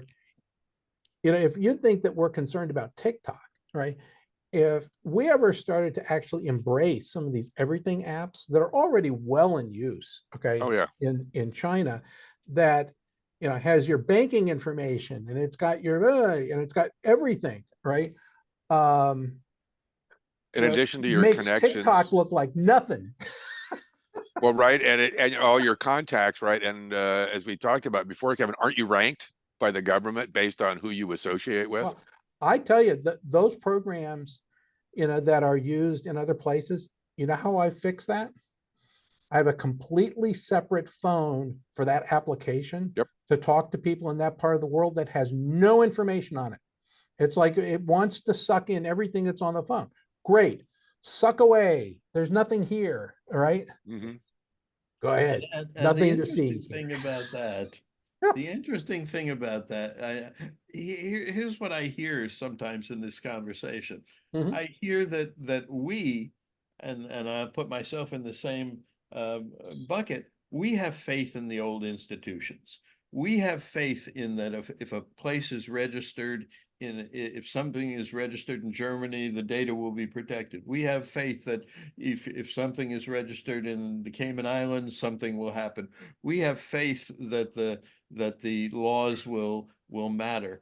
if you think that we're concerned about TikTok, right? If we ever started to actually embrace some of these everything apps that are already well in use, okay, Oh, yeah. in China, that has your banking information, and it's got everything, right? In addition to your makes connections, TikTok look like nothing. well, right, and all your contacts, right, and as we talked about before, Kevin, aren't you ranked by the government based on who you associate with? Well, I tell you that those programs, that are used in other places, how I fix that? I have a completely separate phone for that application. Yep. To talk to people in that part of the world that has no information on it. It's like it wants to suck in everything that's on the phone. Great. Suck away. There's nothing here. All right. Mm-hmm. Go ahead. And Nothing to see. The interesting thing about that, here's what I hear sometimes in this conversation. Mhm. I hear that we, and I'll put myself in the same bucket, we have faith in the old institutions. We have faith in that if a place is registered if something is registered in Germany, the data will be protected. We have faith that if something is registered in the Cayman Islands, something will happen. We have faith that the laws will matter.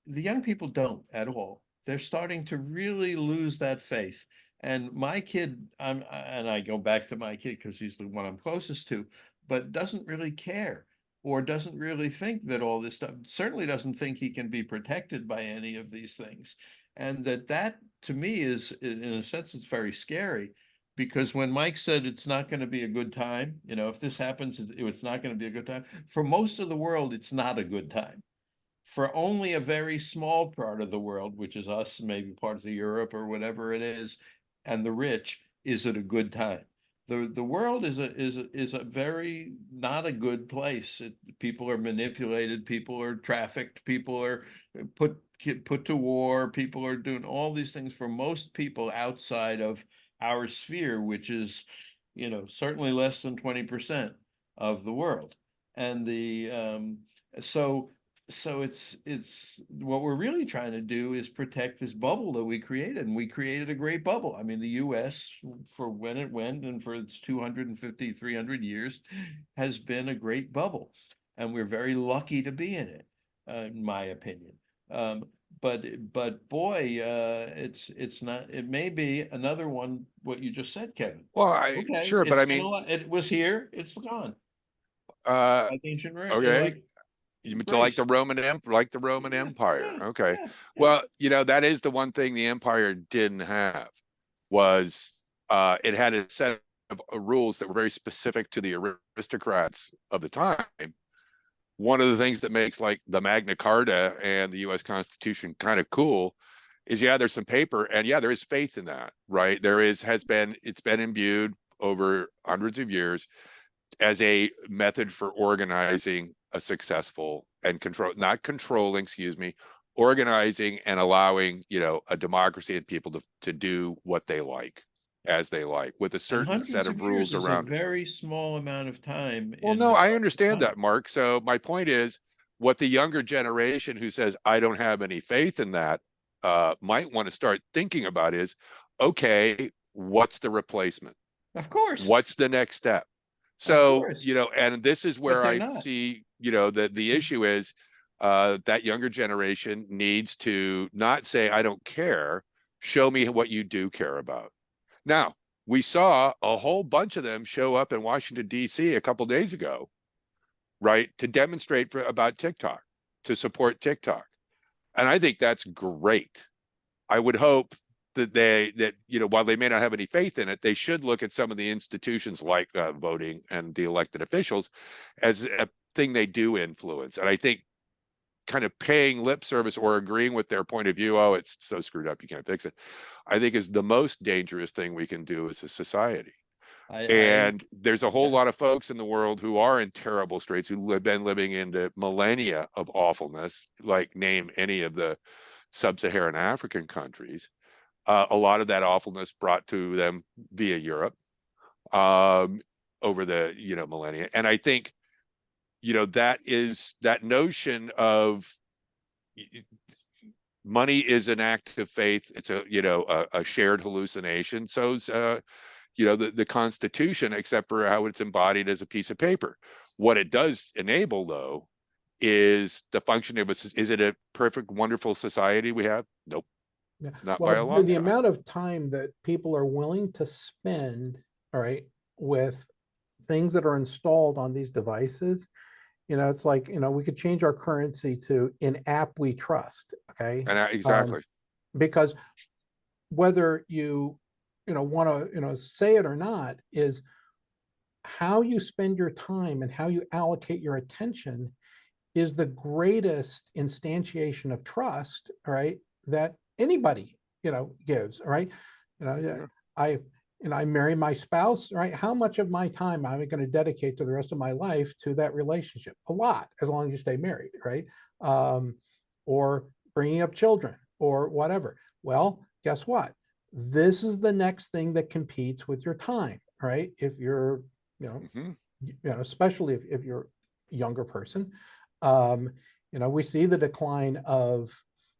The young people don't at all. They're starting to really lose that faith. And my kid, and I go back to my kid because he's the one I'm closest to, but doesn't really care, or doesn't really think that all this stuff, certainly doesn't think he can be protected by any of these things. And that to me is, in a sense, it's very scary, because when Mike said it's not going to be a good time, you know, if this happens, it's not going to be a good time. For most of the world, it's not a good time. For only a very small part of the world, which is us, maybe parts of Europe or whatever it is, and the rich, is it a good time? The world is a very not a good place. People are manipulated, people are trafficked, people are put to war, people are doing all these things for most people outside of our sphere, which is, you know, certainly less than 20% of the world. And so it's what we're really trying to do is protect this bubble that we created, and we created a great bubble. I mean, the US, for when it went and for its 250, 300 years, has been a great bubble, and we're very lucky to be in it, in my opinion. But boy, it's not, it may be another one, what you just said, Kevin. Well, Okay, sure, but I mean, it was here, it's gone. Like ancient Rome, okay. like You mean to Greece. like the Roman Empire. Yeah, Okay. yeah. Well, you know, that is the one thing the empire didn't have, was it had a set of rules that were very specific to the aristocrats of the time. One of the things that makes like the Magna Carta and the US Constitution kind of cool is, yeah, there's some paper, and yeah, there is faith in that, right? It's been imbued over hundreds of years as a method for organizing a successful and not controlling, excuse me, organizing and allowing, you know, a democracy and people to do what they like, as they like, with a And certain set hundreds of of years rules is a around it. very small amount of time Well, in no, I regard to understand time. that, Mark. So my point is, what the younger generation who says, I don't have any faith in that, might want to start thinking about is, okay, what's the replacement? Of course, What's the next step? of So, course, you know, and this is but where they're I not. see, you know, the issue is that younger generation needs to not say, I don't care, show me what you do care about. Now, we saw a whole bunch of them show up in Washington, D.C. a couple days ago, right, to demonstrate about TikTok, to support TikTok. And I think that's great. I would hope that you know, while they may not have any faith in it, they should look at some of the institutions like voting and the elected officials as a thing they do influence. And I think kind of paying lip service or agreeing with their point of view, oh, it's so screwed up, you can't fix it, I think is the most dangerous thing we can do as a society. I And there's a whole yeah. lot of folks in the world who are in terrible straits, who have been living into millennia of awfulness, like name any of the sub-Saharan African countries. A lot of that awfulness brought to them via Europe, over the, you know, millennia. And I think, you know, that notion of money is an act of faith. It's a, you know, a shared hallucination. So's you know, the Constitution, except for how it's embodied as a piece of paper. What it does enable, though, is the function of it. Is it a perfect, wonderful society we have? Nope. Yeah. Not Well, by a long the shot. amount of time that people are willing to spend, all right, with things that are installed on these devices, you know, it's like, you know, we could change our currency to in app we trust, okay? And exactly. Because whether you know, want to, you know, say it or not, is how you spend your time and how you allocate your attention is the greatest instantiation of trust, all right, that anybody, you know, gives, all right? You know, Yeah. I marry my spouse, right? How much of my time am I going to dedicate to the rest of my life to that relationship? A lot, as long as you stay married, right? Or bringing up children or whatever. Well, guess what? This is the next thing that competes with your time, right? If you're, you know, especially if you're a younger person, you know, we see the decline of,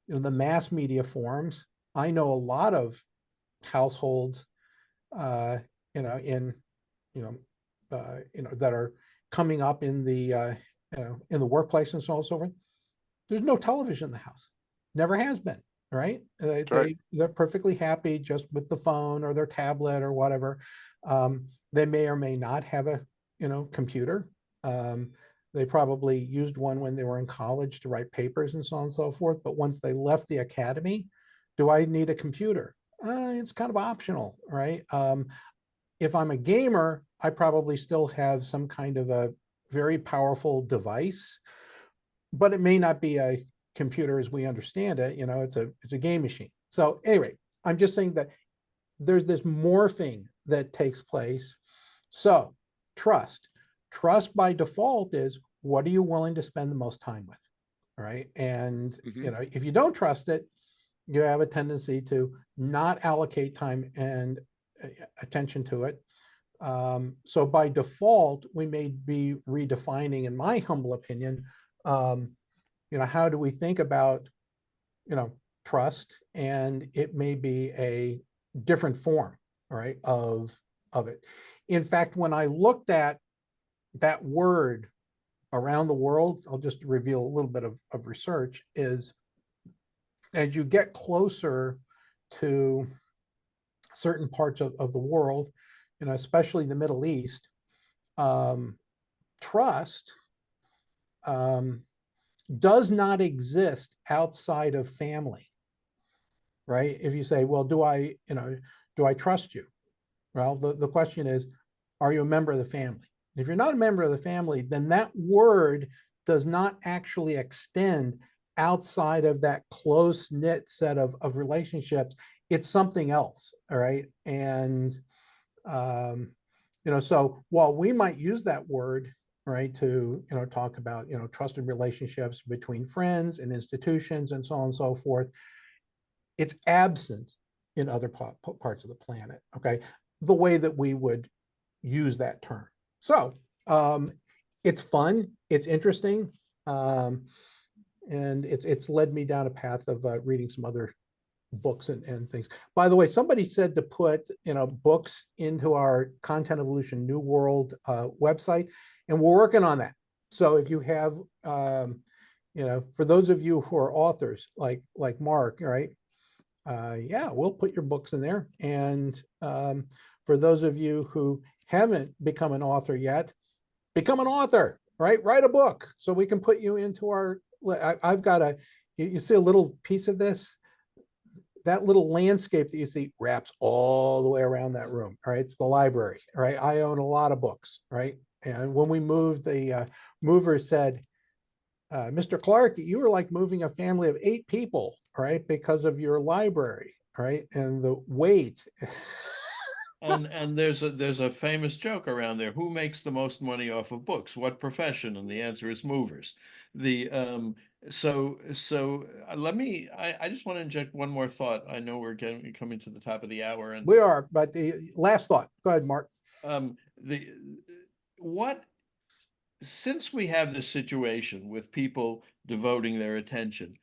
you know, the mass media forms. I know a lot of households, you know, you know, that are coming up in the, you know, in the workplace and so on and so forth. There's no television in the house. Never has been, right? Right. They're perfectly happy just with the phone or their tablet or whatever. They may or may not have a, computer. They probably used one when they were in college to write papers and so on and so forth. But once they left the academy, do I need a computer? It's kind of optional, right? If I'm a gamer, I probably still have some kind of a very powerful device, but it may not be a computer as we understand it. It's a game machine. So anyway, I'm just saying that there's this morphing that takes place. So trust by default is, what are you willing to spend the most time with? Right. And, if you don't trust it, you have a tendency to not allocate time and attention to it. So by default, we may be redefining, in my humble opinion, how do we think about, trust? And it may be a different form, right, of it. In fact, when I looked at that word around the world, I'll just reveal a little bit of research, is as you get closer to certain parts of the world, especially the Middle East, trust does not exist outside of family, right? If you say, well, do I trust you? Well, the question is, are you a member of the family? If you're not a member of the family, then that word does not actually extend outside of that close-knit set of relationships. It's something else, all right? And, so while we might use that word, right, to, talk about, trusted relationships between friends and institutions and so on and so forth, it's absent in other parts of the planet, okay? The way that we would use that term. So it's fun, it's interesting, and it's led me down a path of reading some other books and things. By the way, somebody said to put books into our Content Evolution NuWorld website, and we're working on that. So if you have, for those of you who are authors like Mark, right? Yeah, we'll put your books in there. And for those of you who haven't become an author yet, become an author, right? Write a book so we can put you into our, I've got you see a little piece of this, that little landscape that you see wraps all the way around that room, right? It's the library, right? I own a lot of books, right? And when we moved, the mover said, Mr. Clark, you were like moving a family of 8 people, right? Because of your library, right? And the weight. And there's a famous joke around there. Who makes the most money off of books? What profession? And the answer is movers. So let me, I just want to inject one more thought. I know we're coming to the top of the hour, and we are, but the last thought. Go ahead, Mark. Since we have this situation with people devoting their attention,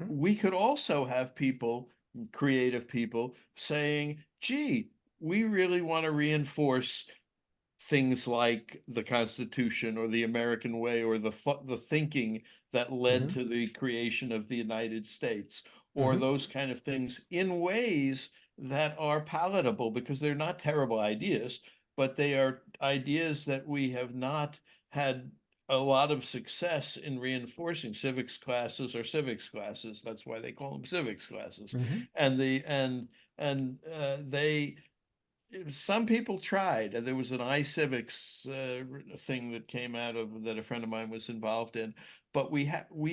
we could also have people, creative people, saying, gee, we really want to reinforce things like the Constitution or the American way or the thinking that led to the creation of the United States, or those kind of things, in ways that are palatable, because they're not terrible ideas, but they are ideas that we have not had a lot of success in reinforcing. Civics classes are civics classes. That's why they call them civics classes. And some people tried. There was an iCivics thing that came out of that a friend of mine was involved in, but we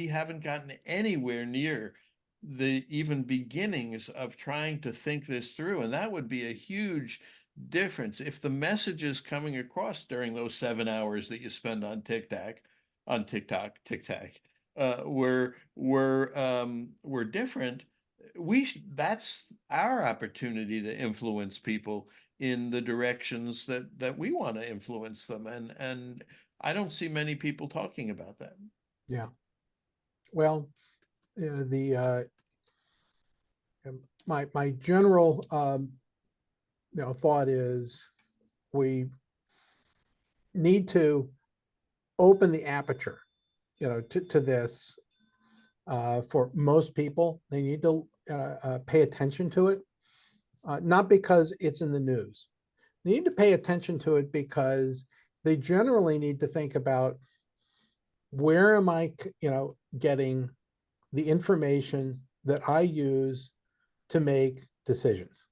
haven't gotten anywhere near the even beginnings of trying to think this through. And that would be a huge difference if the messages coming across during those 7 hours that you spend on TikTok, were different. That's our opportunity to influence people in the directions that we want to influence them, and I don't see many people talking about that. Yeah. Well, my general thought is we need to open the aperture, to this. For most people, they need to pay attention to it, not because it's in the news. They need to pay attention to it because they generally need to think about where am I, getting the information that I use to make decisions,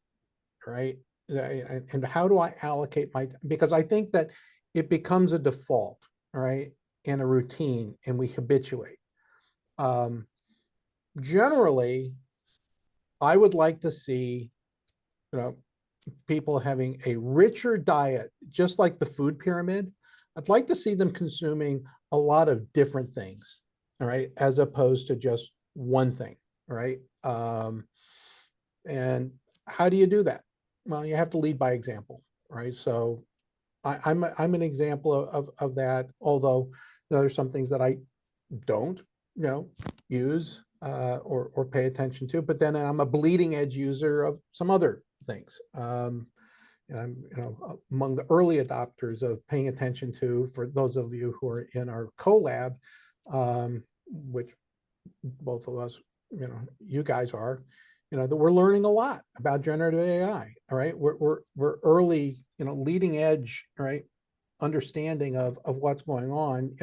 right? And how do I allocate because I think that it becomes a default, right? And a routine, and we habituate. Generally, I would like to see, people having a richer diet, just like the food pyramid. I'd like to see them consuming a lot of different things, all right, as opposed to just one thing, right? And how do you do that? Well, you have to lead by example, right? So I'm an example of that, although there's some things that I don't, use or pay attention to, but then I'm a bleeding edge user of some other things. And I'm, among the early adopters of paying attention to, for those of you who are in our collab, which both of us, you guys are, that we're learning a lot about generative AI. All right, we're early, leading edge, right, understanding of what's going on.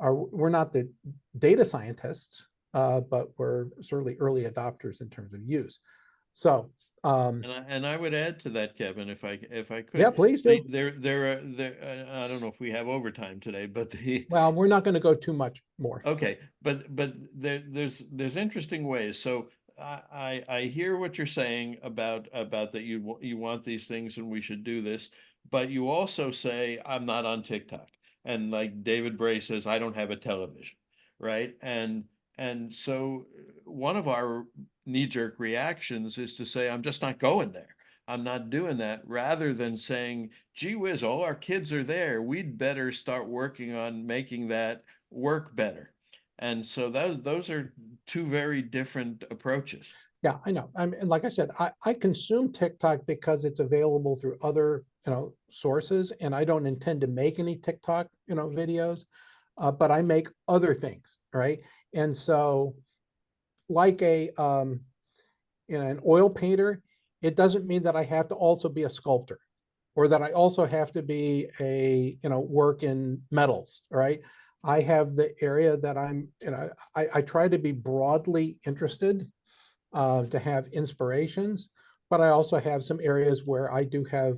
We're not the data scientists, but we're certainly early adopters in terms of use. So, And I would add to that, Kevin, if I could. yeah, please do. I don't know if we have overtime today, but Well, we're not going to go too much more. okay, but there's interesting ways. So I hear what you're saying about that you want these things and we should do this, but you also say I'm not on TikTok, and like David Bray says, I don't have a television, right? And so one of our knee-jerk reactions is to say, I'm just not going there. I'm not doing that, rather than saying, gee whiz, all our kids are there. We'd better start working on making that work better. And so those are two very different approaches. Yeah, I know. And like I said, I consume TikTok because it's available through other, sources, and I don't intend to make any TikTok, videos, but I make other things, right? And so, like an oil painter, it doesn't mean that I have to also be a sculptor, or that I also have to be work in metals, right? I have the area that I try to be broadly interested, to have inspirations, but I also have some areas where I do have,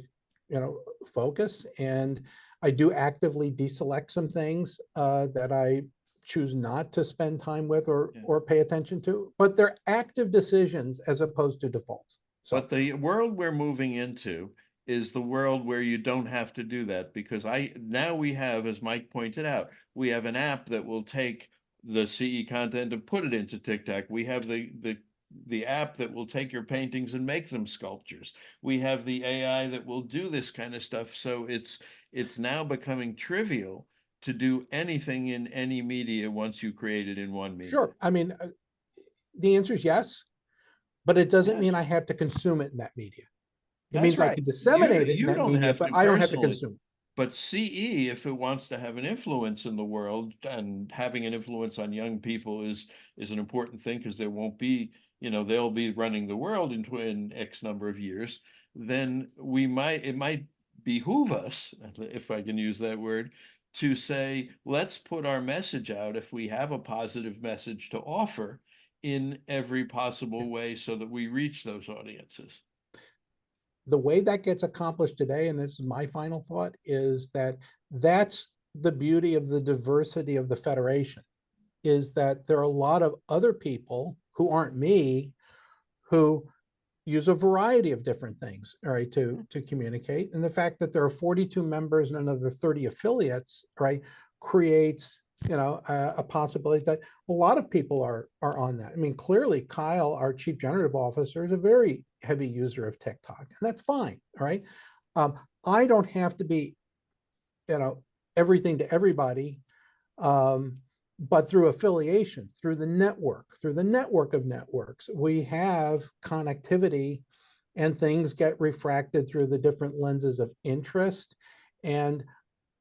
focus, and I do actively deselect some things that I choose not to spend time with or pay attention to, but they're active decisions as opposed to defaults. So, but the world we're moving into is the world where you don't have to do that, because now we have, as Mike pointed out, we have an app that will take the CE content and put it into TikTok. We have the app that will take your paintings and make them sculptures. We have the AI that will do this kind of stuff. So it's now becoming trivial to do anything in any media once you create it in one media. sure. I mean, the answer is yes, but it doesn't Yes. mean I have to consume it in that media. It That's means I right. can disseminate it in You that don't media, have but to I don't have to personally. consume it. But CE, if it wants to have an influence in the world, and having an influence on young people is an important thing, because there won't be, they'll be running the world in X number of years, then it might behoove us, if I can use that word, to say, let's put our message out, if we have a positive message to offer, in every possible way, so that we reach those audiences. The way that gets accomplished today, and this is my final thought, is that's the beauty of the diversity of the Federation, is that there are a lot of other people who aren't me, who use a variety of different things, all right, to communicate. And the fact that there are 42 members and another 30 affiliates, right, creates, a possibility that a lot of people are on that. I mean, clearly Kyle, our chief generative officer, is a very heavy user of TikTok, and that's fine. All right. I don't have to be, everything to everybody, but through affiliation, through the network of networks, we have connectivity, and things get refracted through the different lenses of interest. And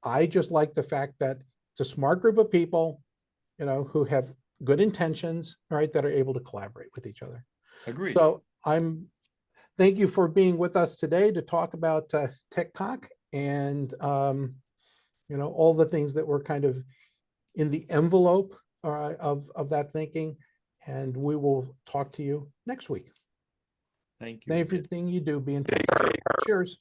I just like the fact that it's a smart group of people, who have good intentions, right, that are able to collaborate with each other. Agreed. So thank you for being with us today to talk about TikTok. And you know, all the things that were kind of in the envelope of that thinking. And we will talk to you next week. Thank you. Amit. Everything you do, be in touch. Cheers.